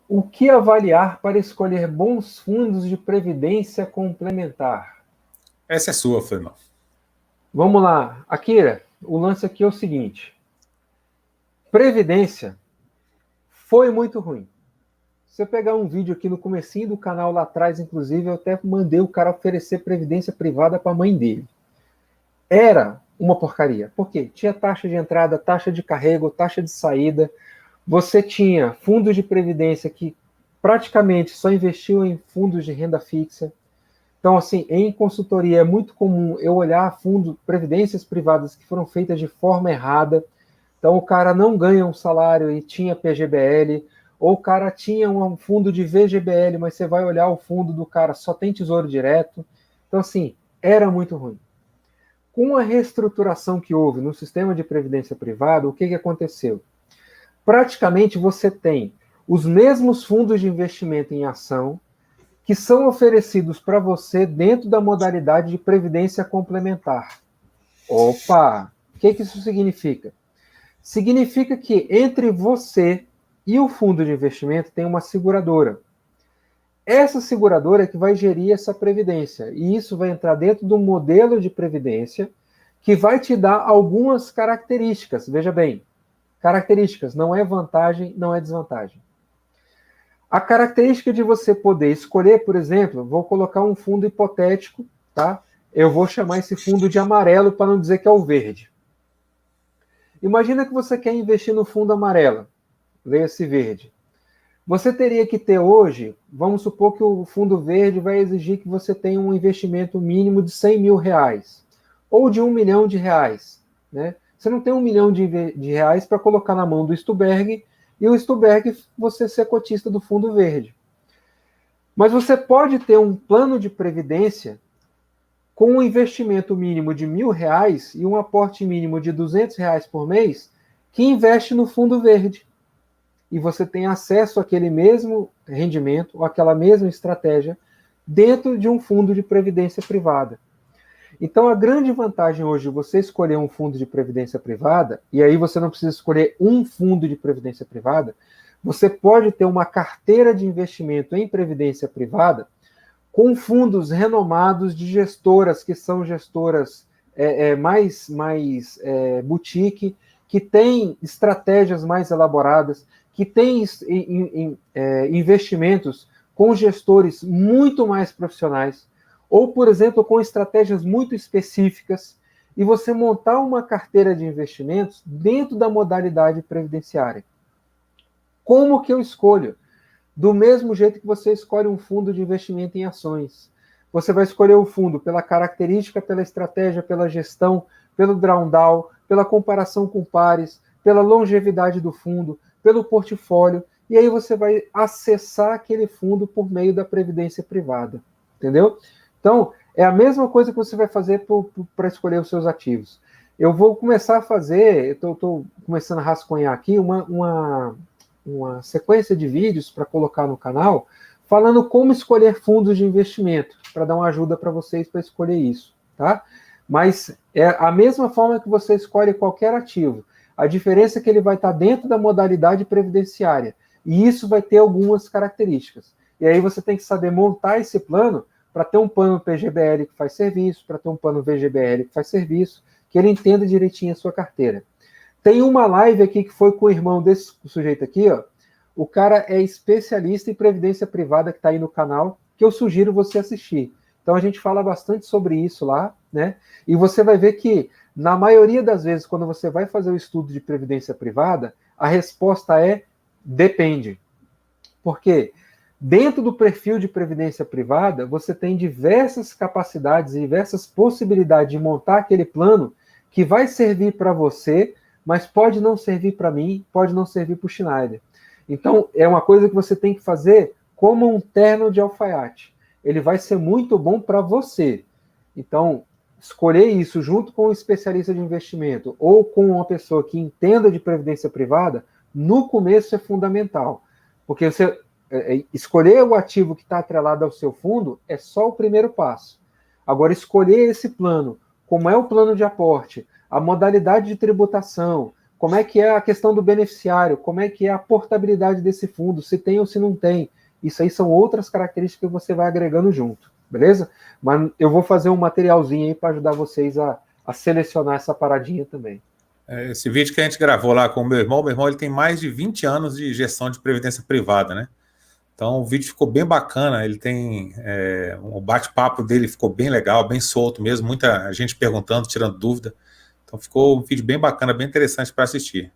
O que avaliar para escolher bons fundos de previdência complementar? Essa é sua, Fernão. Vamos lá. Akira, o lance aqui é o seguinte. Previdência foi muito ruim. Se você pegar um vídeo aqui no comecinho do canal lá atrás, inclusive, eu até mandei o cara oferecer previdência privada para a mãe dele. Era uma porcaria. Por quê? Tinha taxa de entrada, taxa de carrego, taxa de saída. Você tinha fundos de previdência que praticamente só investiam em fundos de renda fixa. Então, assim, em consultoria é muito comum eu olhar fundos, previdências privadas que foram feitas de forma errada. Então, o cara não ganha um salário e tinha PGBL, ou o cara tinha um fundo de VGBL, mas você vai olhar o fundo do cara, só tem tesouro direto. Então, assim, era muito ruim. Com a reestruturação que houve no sistema de previdência privada, o que aconteceu? Praticamente você tem os mesmos fundos de investimento em ação que são oferecidos para você dentro da modalidade de previdência complementar. Opa! O que isso significa? Significa que entre você e o fundo de investimento tem uma seguradora. Essa seguradora é que vai gerir essa previdência. E isso vai entrar dentro do modelo de previdência que vai te dar algumas características. Veja bem, características, não é vantagem, não é desvantagem. A característica de você poder escolher, por exemplo, vou colocar um fundo hipotético, tá? Eu vou chamar esse fundo de amarelo para não dizer que é o verde. Imagina que você quer investir no fundo amarelo, leia-se verde. Você teria que ter hoje, vamos supor que o fundo verde vai exigir que você tenha um investimento mínimo de 100 mil reais, ou de 1 milhão de reais. Né? Você não tem 1 milhão de reais para colocar na mão do Stuberg e o Stuberg você ser cotista do fundo verde. Mas você pode ter um plano de previdência com um investimento mínimo de R$ 1.000 e um aporte mínimo de R$ 200 por mês que investe no fundo verde. E você tem acesso àquele mesmo rendimento, ou àquela mesma estratégia, dentro de um fundo de previdência privada. Então, a grande vantagem hoje de você escolher um fundo de previdência privada, e aí você não precisa escolher um fundo de previdência privada, você pode ter uma carteira de investimento em previdência privada com fundos renomados de gestoras, que são gestoras mais boutique, que têm estratégias mais elaboradas, que têm investimentos com gestores muito mais profissionais, ou, por exemplo, com estratégias muito específicas, e você montar uma carteira de investimentos dentro da modalidade previdenciária. Como que eu escolho? Do mesmo jeito que você escolhe um fundo de investimento em ações. Você vai escolher o fundo pela característica, pela estratégia, pela gestão, pelo drawdown, pela comparação com pares, pela longevidade do fundo, pelo portfólio, e aí você vai acessar aquele fundo por meio da previdência privada. Entendeu? Então, é a mesma coisa que você vai fazer para escolher os seus ativos. Eu vou começar a fazer, estou começando a rascunhar aqui uma sequência de vídeos para colocar no canal, falando como escolher fundos de investimento, para dar uma ajuda para vocês para escolher isso, tá? Mas é a mesma forma que você escolhe qualquer ativo. A diferença é que ele vai estar dentro da modalidade previdenciária, e isso vai ter algumas características. E aí você tem que saber montar esse plano para ter um plano PGBL que faz serviço, para ter um plano VGBL que faz serviço, que ele entenda direitinho a sua carteira. Tem uma live aqui que foi com o irmão desse sujeito aqui, ó. O cara é especialista em previdência privada que está aí no canal, que eu sugiro você assistir. Então a gente fala bastante sobre isso lá, né? E você vai ver que, na maioria das vezes, quando você vai fazer o estudo de previdência privada, a resposta é depende. Por quê? Dentro do perfil de previdência privada, você tem diversas capacidades e diversas possibilidades de montar aquele plano que vai servir para você, mas pode não servir para mim, pode não servir para o Schneider. Então, é uma coisa que você tem que fazer como um terno de alfaiate. Ele vai ser muito bom para você. Então, escolher isso junto com um especialista de investimento ou com uma pessoa que entenda de previdência privada, no começo é fundamental. Porque você escolher o ativo que está atrelado ao seu fundo é só o primeiro passo. Agora, escolher esse plano, como é o plano de aporte, a modalidade de tributação, como é que é a questão do beneficiário, como é que é a portabilidade desse fundo, se tem ou se não tem. Isso aí são outras características que você vai agregando junto, beleza? Mas eu vou fazer um materialzinho aí para ajudar vocês a selecionar essa paradinha também. Esse vídeo que a gente gravou lá com o meu irmão ele tem mais de 20 anos de gestão de previdência privada, né? Então o vídeo ficou bem bacana, ele tem o bate-papo dele ficou bem legal, bem solto mesmo, muita gente perguntando, tirando dúvida. Então ficou um vídeo bem bacana, bem interessante para assistir.